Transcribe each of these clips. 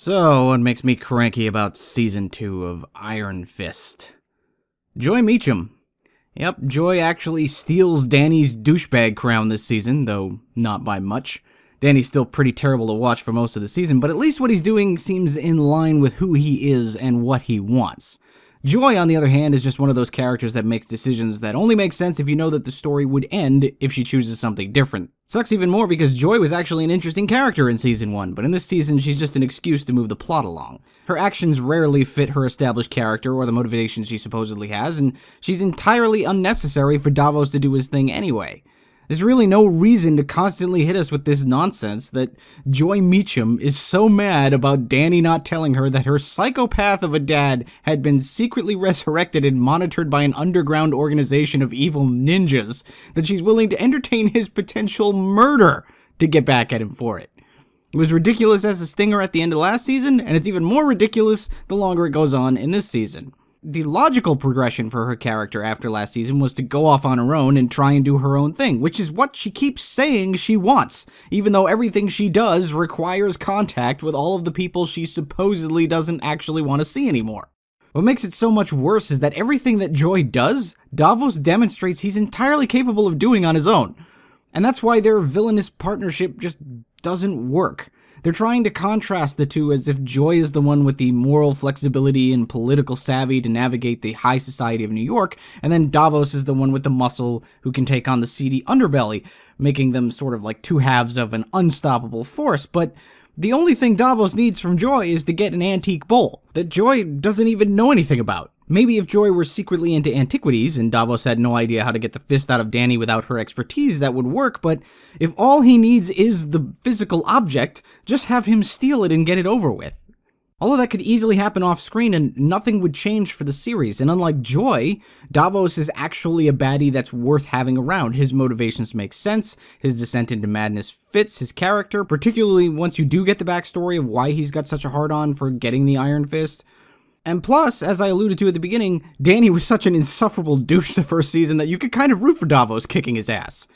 So, what makes me cranky about Season 2 of Iron Fist? Joy Meacham. Yep, Joy actually steals Danny's douchebag crown this season, though not by much. Danny's still pretty terrible to watch for most of the season, but at least what he's doing seems in line with who he is and what he wants. Joy, on the other hand, is just one of those characters that makes decisions that only make sense if you know that the story would end if she chooses something different. Sucks even more because Joy was actually an interesting character in Season 1, but in this season she's just an excuse to move the plot along. Her actions rarely fit her established character or the motivations she supposedly has, and she's entirely unnecessary for Davos to do his thing anyway. There's really no reason to constantly hit us with this nonsense that Joy Meacham is so mad about Danny not telling her that her psychopath of a dad had been secretly resurrected and monitored by an underground organization of evil ninjas that she's willing to entertain his potential murder to get back at him for it. It was ridiculous as a stinger at the end of last season, and it's even more ridiculous the longer it goes on in this season. The logical progression for her character after last season was to go off on her own and try and do her own thing, which is what she keeps saying she wants, even though everything she does requires contact with all of the people she supposedly doesn't actually want to see anymore. What makes it so much worse is that everything that Joy does, Davos demonstrates he's entirely capable of doing on his own. And that's why their villainous partnership just doesn't work. They're trying to contrast the two as if Joy is the one with the moral flexibility and political savvy to navigate the high society of New York, and then Davos is the one with the muscle who can take on the seedy underbelly, making them sort of like two halves of an unstoppable force. But the only thing Davos needs from Joy is to get an antique bowl that Joy doesn't even know anything about. Maybe if Joy were secretly into antiquities and Davos had no idea how to get the fist out of Danny without her expertise, that would work, but if all he needs is the physical object, just have him steal it and get it over with. All of that could easily happen off-screen and nothing would change for the series, and unlike Joy, Davos is actually a baddie that's worth having around. His motivations make sense, his descent into madness fits his character, particularly once you do get the backstory of why he's got such a hard-on for getting the Iron Fist. And plus, as I alluded to at the beginning, Danny was such an insufferable douche the first season that you could kind of root for Davos kicking his ass.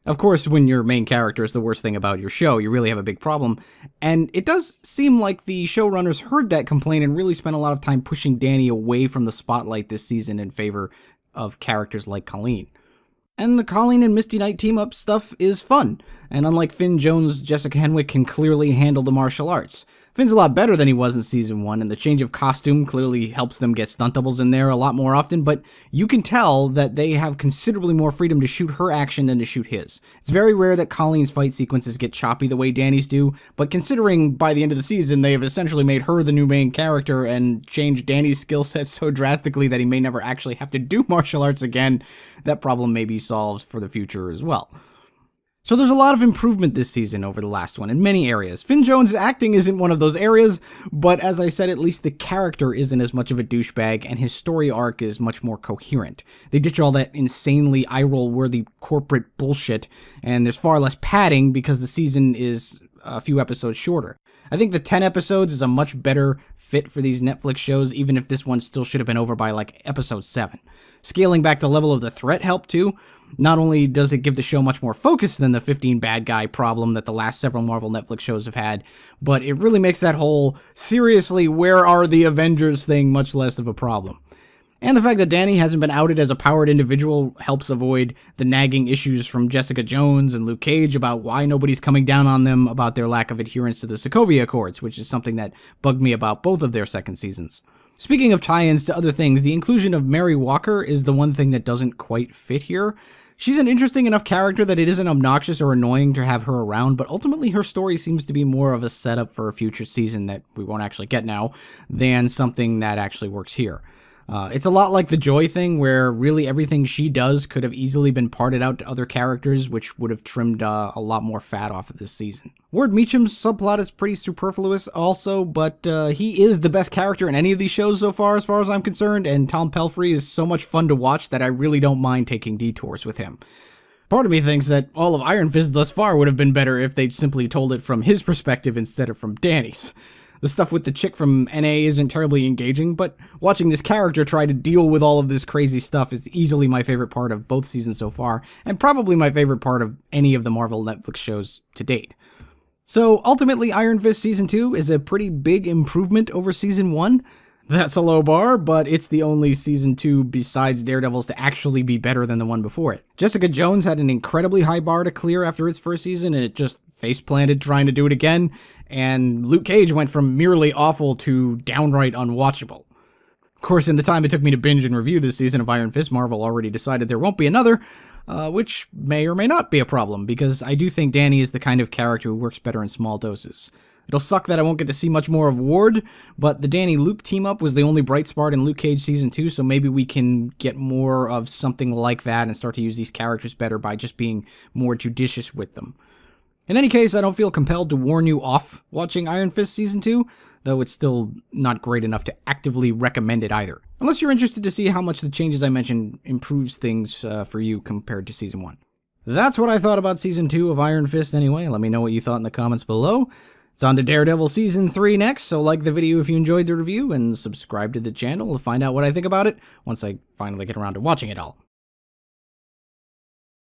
Of course, when your main character is the worst thing about your show, you really have a big problem, and it does seem like the showrunners heard that complaint and really spent a lot of time pushing Danny away from the spotlight this season in favor of characters like Colleen. And the Colleen and Misty Knight team-up stuff is fun, and unlike Finn Jones, Jessica Henwick can clearly handle the martial arts. Finn's a lot better than he was in Season 1, and the change of costume clearly helps them get stunt doubles in there a lot more often, but you can tell that they have considerably more freedom to shoot her action than to shoot his. It's very rare that Colleen's fight sequences get choppy the way Danny's do, but considering by the end of the season they have essentially made her the new main character and changed Danny's skill set so drastically that he may never actually have to do martial arts again, that problem may be solved for the future as well. So there's a lot of improvement this season over the last one in many areas. Finn Jones' acting isn't one of those areas, but as I said, at least the character isn't as much of a douchebag, and his story arc is much more coherent. They ditch all that insanely eye-roll-worthy corporate bullshit, and there's far less padding because the season is a few episodes shorter. I think the 10 episodes is a much better fit for these Netflix shows, even if this one still should have been over by like episode 7. Scaling back the level of the threat helped too. Not only does it give the show much more focus than the 15 bad guy problem that the last several Marvel Netflix shows have had, but it really makes that whole, seriously, where are the Avengers thing much less of a problem. And the fact that Danny hasn't been outed as a powered individual helps avoid the nagging issues from Jessica Jones and Luke Cage about why nobody's coming down on them about their lack of adherence to the Sokovia Accords, which is something that bugged me about both of their second seasons. Speaking of tie-ins to other things, the inclusion of Mary Walker is the one thing that doesn't quite fit here. She's an interesting enough character that it isn't obnoxious or annoying to have her around, but ultimately her story seems to be more of a setup for a future season that we won't actually get now than something that actually works here. It's a lot like the Joy thing, where really everything she does could have easily been parted out to other characters, which would have trimmed a lot more fat off of this season. Ward Meacham's subplot is pretty superfluous also, but he is the best character in any of these shows so far as I'm concerned, and Tom Pelphrey is so much fun to watch that I really don't mind taking detours with him. Part of me thinks that all of Iron Fist thus far would have been better if they'd simply told it from his perspective instead of from Danny's. The stuff with the chick from NA isn't terribly engaging, but watching this character try to deal with all of this crazy stuff is easily my favorite part of both seasons so far, and probably my favorite part of any of the Marvel Netflix shows to date. So ultimately, Iron Fist Season 2 is a pretty big improvement over Season 1. That's a low bar, but it's the only Season 2 besides Daredevil's to actually be better than the one before it. Jessica Jones had an incredibly high bar to clear after its first season, and it just face-planted trying to do it again, and Luke Cage went from merely awful to downright unwatchable. Of course, in the time it took me to binge and review this season of Iron Fist, Marvel already decided there won't be another, which may or may not be a problem, because I do think Danny is the kind of character who works better in small doses. It'll suck that I won't get to see much more of Ward, but the Danny-Luke team-up was the only bright spot in Luke Cage Season 2, so maybe we can get more of something like that and start to use these characters better by just being more judicious with them. In any case, I don't feel compelled to warn you off watching Iron Fist Season 2, though it's still not great enough to actively recommend it either. Unless you're interested to see how much the changes I mentioned improves things for you compared to Season 1. That's what I thought about Season 2 of Iron Fist anyway. Let me know what you thought in the comments below. It's on to Daredevil Season 3 next, so like the video if you enjoyed the review, and subscribe to the channel to find out what I think about it once I finally get around to watching it all.